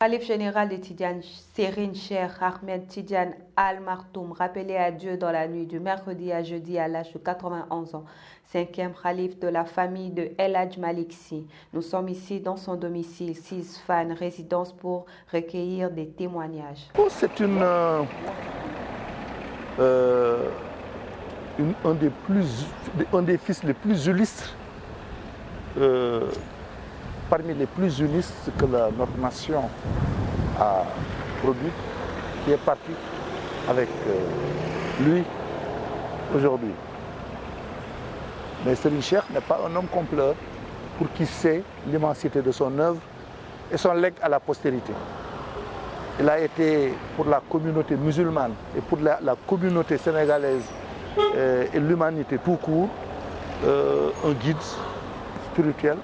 Khalife général de Tidiane, Serigne Cheikh Ahmed Tidiane Al Maktoum, rappelé à Dieu dans la nuit du mercredi à jeudi à l'âge de 91 ans, 5e khalife de la famille de El Hadj Malick Sy. Nous sommes ici dans son domicile, 6 Fann, résidence pour recueillir des témoignages. C'est un des fils les plus illustres, parmi les plus illustres que notre nation a produit, qui est parti avec lui aujourd'hui. Mais Serigne Cheikh n'est pas un homme compleur pour qui sait l'immensité de son œuvre et son legs à la postérité. Il a été pour la communauté musulmane et pour la communauté sénégalaise et l'humanité tout court un guide spirituel,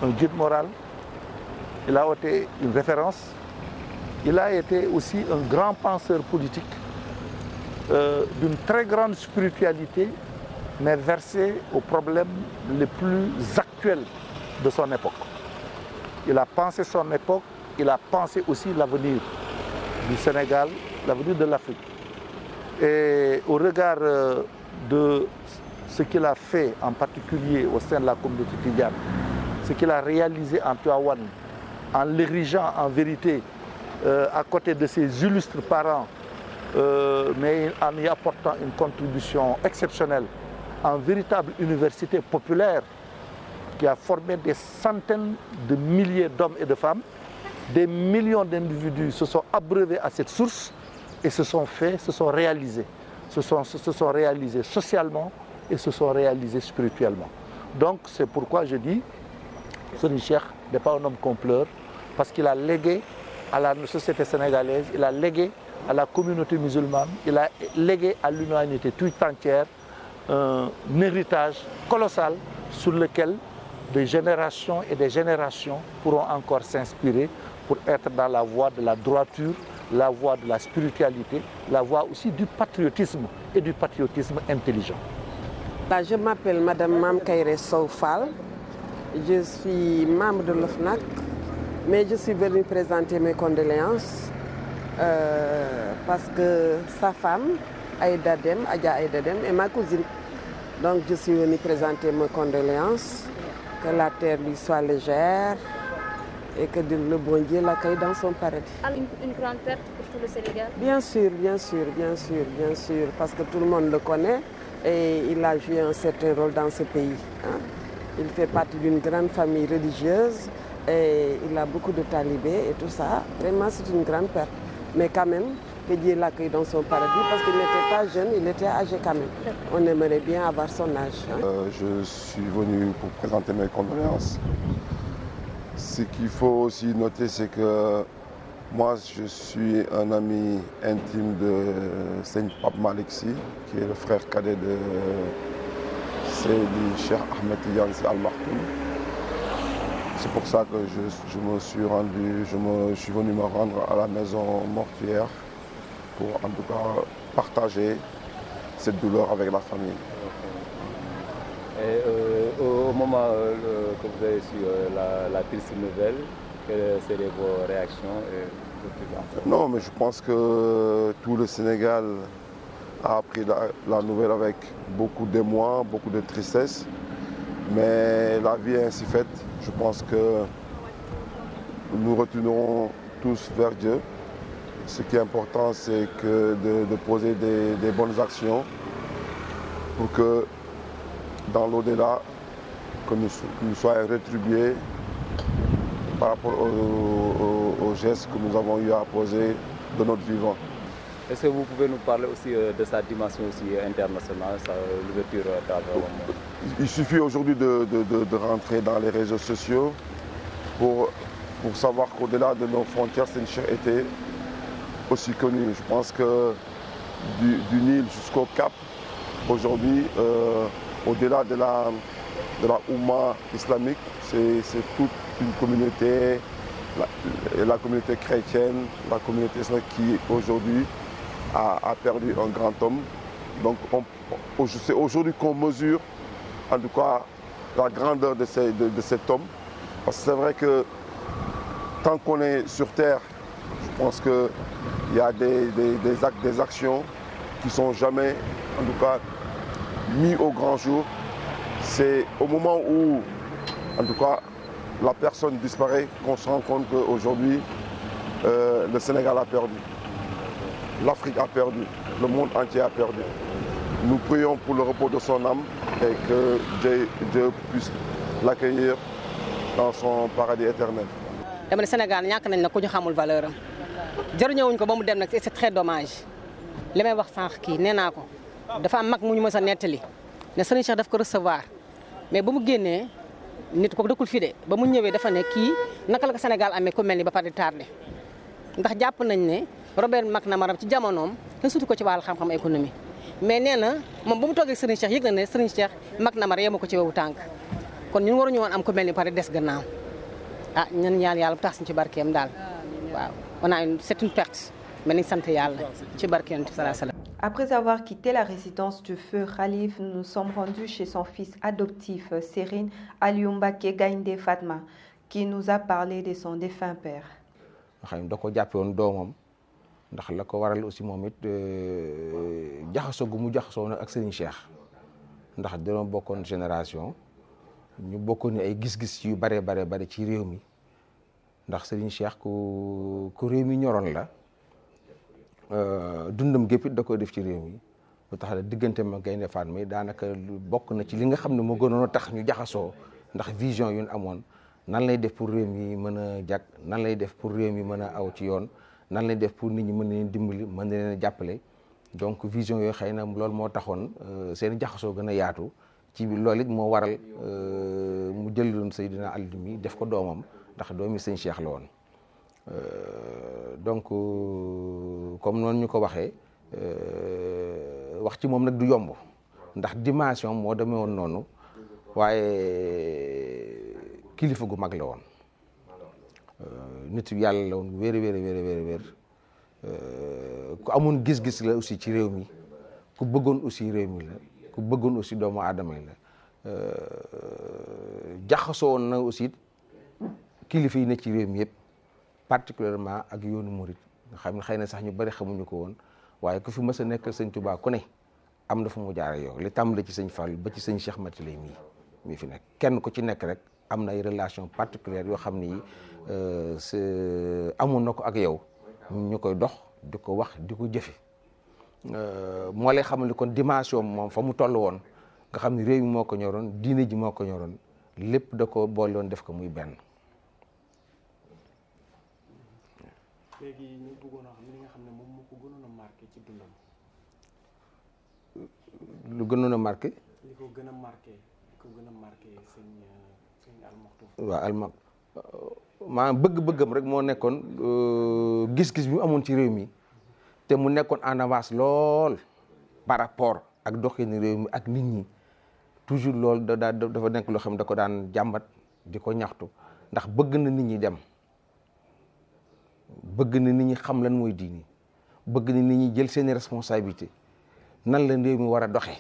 un guide moral. Il a été une référence. Il a été aussi un grand penseur politique d'une très grande spiritualité, mais versé aux problèmes les plus actuels de son époque. Il a pensé son époque, il a pensé aussi l'avenir du Sénégal, l'avenir de l'Afrique. Et au regard de ce qu'il a fait, en particulier au sein de la communauté tidiane, ce qu'il a réalisé en Tivaouane, en l'érigeant en vérité à côté de ses illustres parents, mais en y apportant une contribution exceptionnelle, en véritable université populaire qui a formé des centaines de milliers d'hommes et de femmes. Des millions d'individus se sont abreuvés à cette source et se sont réalisés. Se sont réalisés socialement et se sont réalisés spirituellement. Donc c'est pourquoi je dis, Serigne Cheikh n'est pas un homme compleur, parce qu'il a légué à la société sénégalaise, il a légué à la communauté musulmane, il a légué à l'humanité toute entière un héritage colossal sur lequel des générations et des générations pourront encore s'inspirer pour être dans la voie de la droiture, la voie de la spiritualité, la voie aussi du patriotisme et du patriotisme intelligent. Je m'appelle Madame Mam Kairé Sow Fall. Je suis membre de l'OFNAC, mais je suis venue présenter mes condoléances parce que sa femme, Aïda Dem, Adja Aïda Dem, est ma cousine. Donc je suis venue présenter mes condoléances, que la terre lui soit légère et que le bon Dieu l'accueille dans son paradis. Une grande perte pour tout le Sénégal? Bien sûr, bien sûr, bien sûr, bien sûr, parce que tout le monde le connaît et il a joué un certain rôle dans ce pays. Il fait partie d'une grande famille religieuse et il a beaucoup de talibés et tout ça. Vraiment, c'est une grande perte. Mais quand même, que Dieu l'accueille dans son paradis parce qu'il n'était pas jeune, il était âgé quand même. On aimerait bien avoir son âge. Je suis venu pour présenter mes condoléances. Ce qu'il faut aussi noter, c'est que moi, je suis un ami intime de Serigne Pape Malick Sy, qui est le frère cadet de Serigne Cheikh Ahmed Tidiane Al Maktoum. C'est pour ça que je suis venu me rendre à la maison mortuaire pour en tout cas partager cette douleur avec la famille. Et au moment que vous avez su la triste nouvelle, quelles seraient vos réactions? Non, mais je pense que tout le Sénégal a appris la nouvelle avec beaucoup d'émoi, beaucoup de tristesse. Mais la vie est ainsi faite. Je pense que nous retournerons tous vers Dieu. Ce qui est important, c'est de poser des bonnes actions pour que dans l'au-delà, que nous soyons rétribués par rapport aux gestes que nous avons eu à poser de notre vivant. Est-ce que vous pouvez nous parler aussi de sa dimension aussi internationale, sa l'ouverture à travers le monde? Il suffit aujourd'hui de rentrer dans les réseaux sociaux pour savoir qu'au-delà de nos frontières, Serigne Cheikh était aussi connu. Je pense que du Nil jusqu'au Cap, aujourd'hui, au-delà de la Oumma islamique, c'est toute une communauté, la communauté chrétienne, la communauté islamique qui aujourd'hui a perdu un grand homme. Donc c'est aujourd'hui qu'on mesure en tout cas la grandeur de cet homme. Parce que c'est vrai que tant qu'on est sur terre, je pense qu'il y a des actions qui ne sont jamais, en tout cas, mis au grand jour. C'est au moment où, en tout cas, la personne disparaît qu'on se rend compte qu'aujourd'hui, le Sénégal a perdu. L'Afrique a perdu. Le monde entier a perdu. Nous prions pour le repos de son âme et que Dieu puisse l'accueillir dans son paradis éternel. dama ne Sénégal ñàkk nañ nag ku ñu xamul valeur am jëriñoo wuñ ko ba mu dem nag c'est très dommage li may wax sànq kii nee naa ko dafa am mag mu ñu mës a nettali ne Serigne Cheikh daf ko recevoir mais ba mu génnee nit ko dëkkul fii de ba mu ñëwee dafa ne kii naka la ko Sénégal amee ku mel ni ba pare di tardé ndax jàpp nañ ne Robert McNamara ci jamonoom kenn sutu ko ci wàllu xam-xam économie mais nee na moom ba mu toogee Serigne Cheikh yëg na ne Serigne Cheikh McNamara yemu ko ci wewu tànk kon ñun waruñu woon am ku mel ni pare des gannaaw ah ñan ñaan yàlla bu tax ci barkeem daal waaw c'est une perte mais nañ sant yàlla ci barkeem sallallahu alayhi wa sallam. Après avoir quitté la résidence du feu Khalif, nous sommes rendus chez son fils adoptif, Serigne Aliou Mbacké Gaïndé Fatma, qui nous a parlé de son défunt père. xam da ko jàppe woon doomam ndax la ko waral aussi moom it jaxasoo gu mu jaxasoo nag ak Serigne Cheikh ndax dañoo bokkoon génération ñu bokkoon ni ay gis-gis yu bare ci réew mi ndax Serigne Cheikh ku réew mi ñoroon la dundam gépp it da ko def ci réew mi lu tax la diggante ma Gaynde Fatma daanaka bokk na ci li nga xam ne moo gënoon a tax ñu jaxasoo ndax vision yu ñu amoon nan lay def pour réew mi mën a jag nan lay def pour réew mi mën a aw ci yoon nan lay def pour nit ñi mën leen dimbali mën leen a jàppale donc vision yooyu xëy na loolu moo taxoon seen jaxasoo gën a yaatu ci loolu it moo waral mu jël doon Seydina Aliou mi def ko doomam ndax doomi sëñ Cheikh la woon donc comme noonu ñu ko waxee wax ci moom nag du yomb ndax dimension moo demee woon noonu waaye kilifa gu mag la woon nit yàlla la woon wér ku amoon gis-gis la aussi ci réew mi ku bëggoon aussi réew mi la ku bëggoon aussi doomu aadama yi la jaxasoo woon na aussi kilifa yi ne ci réew mi yëpp particulièrement ak yoonu murit nga xam ne xëy na sax ñu bari xamuñu ko woon waaye ku fi mës a nekkal sëñ Touba ku ne am na fu mu jaare yow li tàmbale ci sëñ Fall ba ci sëñ Cheikh Matilay mii fi nekk kenn ku ci nekk rek am na ay relation particulière yoo xam ni amoon na ko ak yow ñu koy dox di ko wax di ko jëfe moo lay xamal ni kon dimension moom fa mu toll woon nga xam ne réew mi moo ko ñoroon diine ji moo ko ñoroon lépp da ko boole woon def ko muy benn. léegi ñu bëggoon a xam li nga xam ne moom moo ko gënoon a marqué ci dundam. lu gënoon a marqué. li ko gën a marqué sëñ Almaktoum. waaw maanaam bëgg-bëggam rek moo nekkoon gis-gis bi mu amoon ci réew mi te mu nekkoon en avance lool par rapport ak doxinu réew mi ak nit ñi toujours loolu dafa nekk loo xam da ko daan jàmbat di ko ñaxtu ndax bëgg na nit ñi dem bëgg na nit ñi xam lan mooy diini bëgg na nit ñi jël seeni responsabilité nan la réew mi war a doxe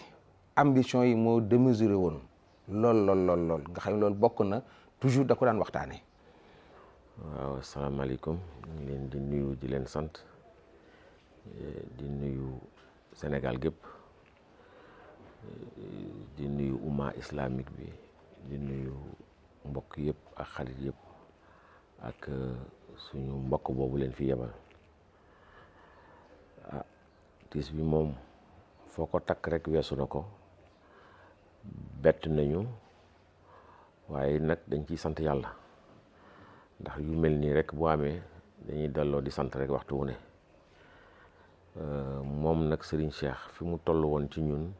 ambition yi moo démesuré woon lool nga xam ne loolu bokk na toujours da ko daan waxtaane. waaw asalaamaaleykum ñu ngi leen di nuyu di leen sant di nuyu Sénégal gépp di nuyu umma islamique bi di nuyu mbokk yëpp ak xarit yëpp ak suñu mbokk boobu leen fi yebal tiis bi moom foo ko takk rek weesu na ko bett nañu waaye nag dañ ciy sant yàlla ndax yu mel nii rek bu amee dañuy delloo di sant rek waxtu wu ne moom nag Serigne Cheikh fi mu toll woon ci ñun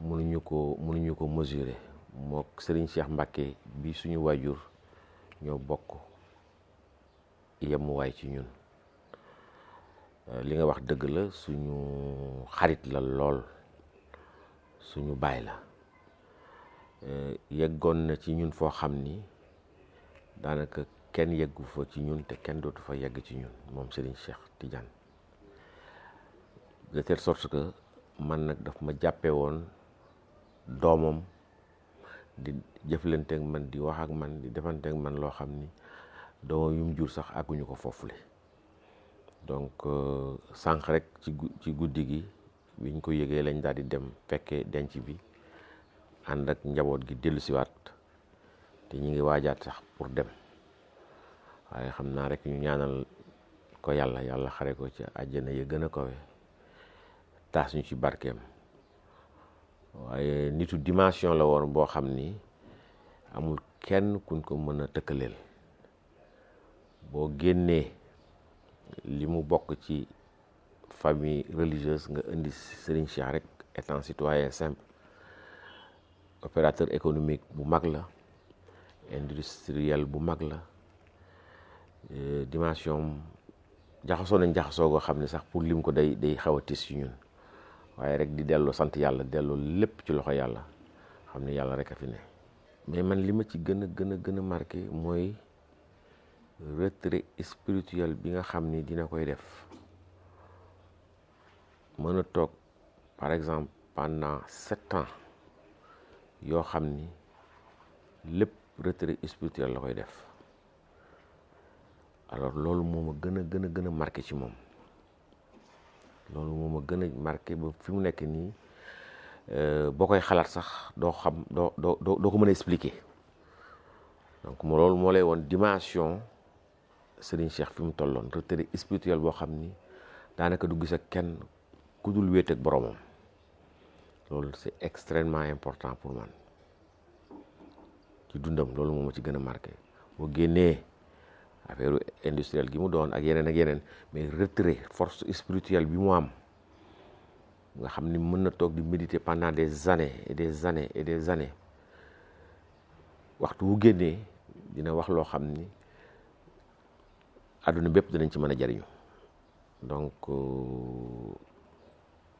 mënuñu ko mesurer mook Serigne Cheikh Mbacké bi suñu waajur ñoo bokk yemuwaay ci ñun li nga wax dëgg la suñu xarit la lool suñu baay la yeggoon na ci ñun foo xam ni daanaka kenn yeggu fa ci ñun te kenn dootu fa yegg ci ñun moom Serigne Cheikh Tidiane de telle sorte que man nag daf ma jàppe woon doomam di jëflanteeg man di wax ak man di defanteeg man loo xam ni doom yu mu jur sax àgguñu ko foofule. Donc sànq rek ci guddi gi biñ ko yëgee lañ daal di dem fekkee denc bi ànd ak njaboot gi dellu siwaat te ñu ngi waajaat sax pour dem waaye xam naa rek ñu ñaanal ko yàlla xare ko ci àjjana ya gën a kawe taas ñu ci barkeem. waaye nitu dimension la woon boo xam ni amul kenn kuñ ko mën a tëkkaleel boo génnee li mu bokk ci famille religieuse nga indi Serigne Cheikh rek étant citoyen simple opérateur économique bu mag la industriel bu mag la dimension jaxasoo nañ jaxasoo goo xam ne sax pour lim ko day xaw a tis ci ñun waaye rek di delloo sant yàlla delloo lépp ci loxo yàlla xam ne yàlla rek a fi ne. mais man li ma ci gën a marqué mooy retrait spirituel bi nga xam ni dina koy def mën a toog par exemple pendant 7 ans yoo xam ni lépp retrait spirituel la koy def alors loolu moo ma gën a marqué ci moom. loolu moo ma gën a marqué ba fi mu nekk nii boo koy xalaat sax doo ko mën a expliquer donc loolu moo lay woon dimension Serigne Cheikh fi mu tolloon retrait spirituel boo xam ni daanaka du gis ak kenn ku dul wéet ak boromam loolu c'est extrêmement important pour man ci dundam loolu moo ma ci gën a marqué boo génnee affaire industrielle gi mu doon ak yeneen mais retrait force spirituelle bi mu am nga xam ni mën na toog di méditer pendant des années et des années et des années waxtu wu génnee dina wax loo xam ni àdduna bépp dinañ ci mën a jariñu donc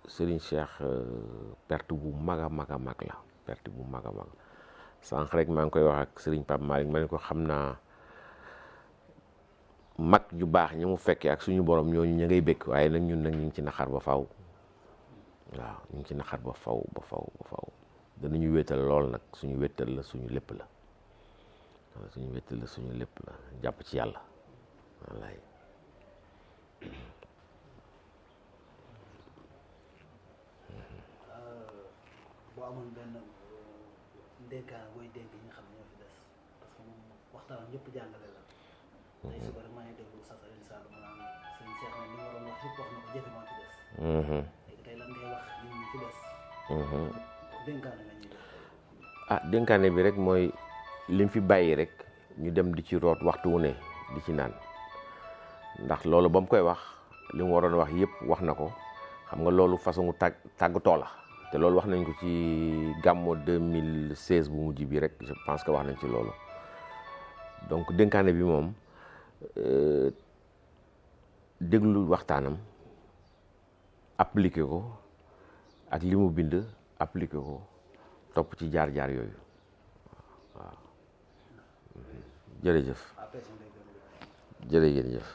Serigne Cheikh perte bu mag a mag la perte bu mag a mag sànq rek maa ngi koy wax ak Serigne Pape Malick ma ne ko xam naa mag ju baax ñi mu fekkee ak suñu borom ñooñu ña ngay bëgg waaye nag ñun nag ñu ngi ci naxar ba faw waaw ñu ngi ci naxar ba faw danañu wéetal lool nag suñu wéetal la suñu lépp la waaw suñu wéetal la suñu lépp la jàpp ci yàlla wallaay. boo amoon benn dénkaan booy dénk ñi nga xam ne ñoo fi des parce que moom waxtaan ñëpp jàngale la. tey suba rek maa ngi déglu Sasa Sall mu naan Serigne Cheikh ne li mu waroon wax yëpp wax na ko jëfe moo ci des. léegi tey lan ngay wax nit ñi fi des. dénkaane nga ñuy def. dénkaane bi rek mooy lim fi bàyyi rek ñu dem di ci root waxtu wu ne di ci naan ndax loolu ba mu koy wax li mu waroon wax yëpp wax na ko xam nga loolu façon tàggatoo la te loolu wax nañ ko ci gàmmo 2016 bu mujj bi rek je pense que wax nañ ci loolu donc dénkaane bi moom déglu waxtaanam appliqué ko ak li mu bind appliqué ko topp ci jaar-jaar yooyu waaw jërëjëf jërëjëf.